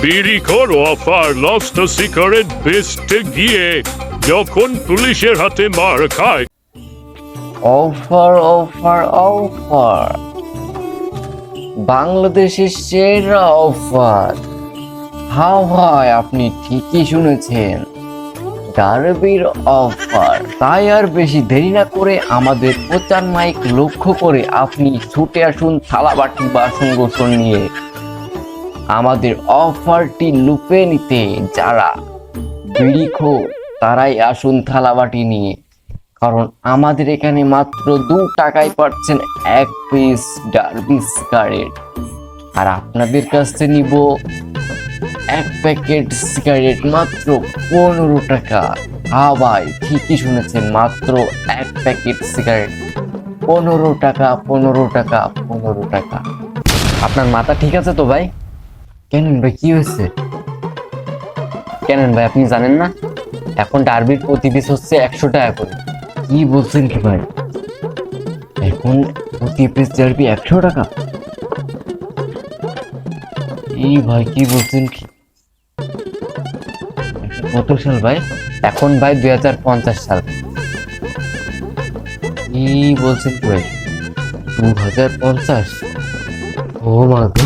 বিড়িখোর offer lost cigarette বেচতে গিয়ে যখন পুলিশের হাতে মার খায়। অফার অফার অফার, বাংলাদেশের সেরা অফার। হ্যাঁ ভাই, আপনি ঠিকই শুনেছেন, ডার্বির অফার। তাই আর বেশি দেরি না করে আমাদের প্রচার মাইক লক্ষ্য করে আপনি ছুটে আসুন থালাবাটি বাসন গোসল নিয়ে আমাদের অফারটি লুপে নিতে। যারা বিড়িখোর তারাই আসুন থালাবাটি নিয়ে, কারণ আমাদের এখানে মাত্র 2 টাকায় পাচ্ছেন 1 পিস ডার্বি সিগারেট। আর আপনাদের কাছ থেকে নিব 1 প্যাকেট সিগারেট মাত্র 15 টাকা। হ্যাঁ ভাই, ঠিকই শুনেছেন, মাত্র 1 প্যাকেট সিগারেট 15 টাকা, 15 টাকা, 15 টাকা। আপনার মাথা ঠিক আছে তো ভাই? কেন ভাই, কি হয়েছে? কেন ভাই, আপনি জানেন না এখন ডার্বির প্রতি পিস হচ্ছে 100 টাকা করে? কি বলছেন কি ভাই, এখন প্রতি পিস ডার্বি 100 টাকা? এই ভাই কি বলছেন কি? কত সাল ভাই? এখন ভাই 2050 সাল। কি বলছেন কি ভাই, 2050? ও মা গো!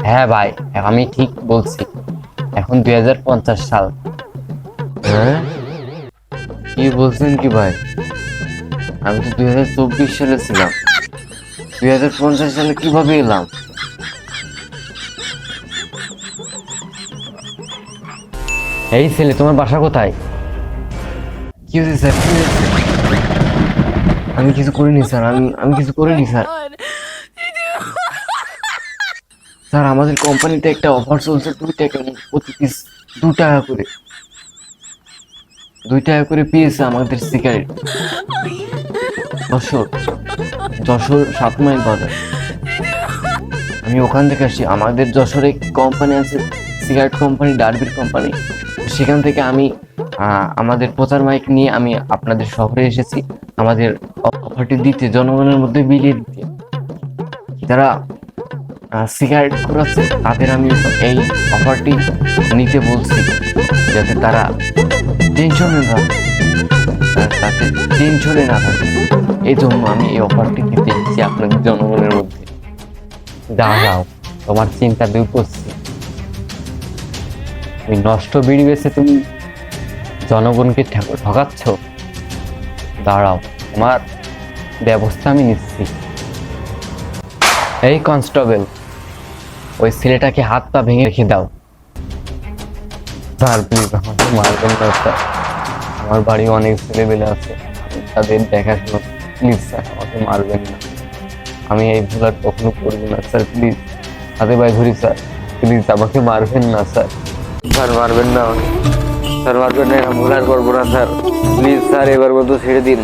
হ্যাঁ ভাই, আমি ঠিক বলছি, এখন 2050 সাল। হ্যাঁ, কি বলছেন কি ভাই? আমি তো 2024 সালে ছিলাম, 2050 সালে কিভাবে এলাম? এই ছেলে, তোমার বাসা কোথায়? কি হয়েছে স্যার? কি হয়েছে? আমি কিছু করিনি স্যার, আমি কিছু করিনি স্যার। স্যার, আমাদের কোম্পানিতে একটা অফার চলছে, 2 টাকা প্রতি পিস, 2 টাকা করে, 2 টাকা করে পিস আমাদের সিগারেট। যশোর 7 মাইল বাজার। আমি ওখান থেকে আসি, আমাদের যশোরে কোম্পানি আছে, সিগারেট কোম্পানি, ডার্বির কোম্পানি। সেখান থেকে আমি আমাদের প্রচার মাইক নিয়ে আমি আপনাদের শহরে এসেছি আমাদের অফারটি দিতে, জনগণের মধ্যে বিলিয়ে দিতে। যারা সিগারেট করাচ্ছে তাদের আমি এই অফারটি নিতে বলছি, যাতে তারা টেনশনে না থাকে। এই জন্য আমি এই অফারটি দিতে এসেছি আপনাদের জনগণের মধ্যে। দাঁড়াও, তোমার চিন্তা দূর করছি। ওই নষ্ট বিড়ি বেচে তুমি জনগণকে ঠকাচ্ছ। দাঁড়াও, তোমার ব্যবস্থা আমি নিচ্ছি। এই কনস্টেবল, ওই ছেলেটাকে হাত পা ভেঙে রেখে দাও। স্যার প্লিজ, আমাকে মারবেন না স্যার, আমার বাড়ি অনেক ছেলেবেলে আছে, তাদের দেখাশোনা, প্লিজ স্যার আমাকে মারবেন না, আমি এই ভুল আর কখনো করবো না স্যার, প্লিজ হাতে পায়ে ধরি স্যার, প্লিজ আমাকে মারবেন না স্যার, স্যার মারবেন না আমাকে, স্যার মারবেন না, ভুল আর করবো না স্যার, প্লিজ স্যার এবার মতো ছেড়ে দিন।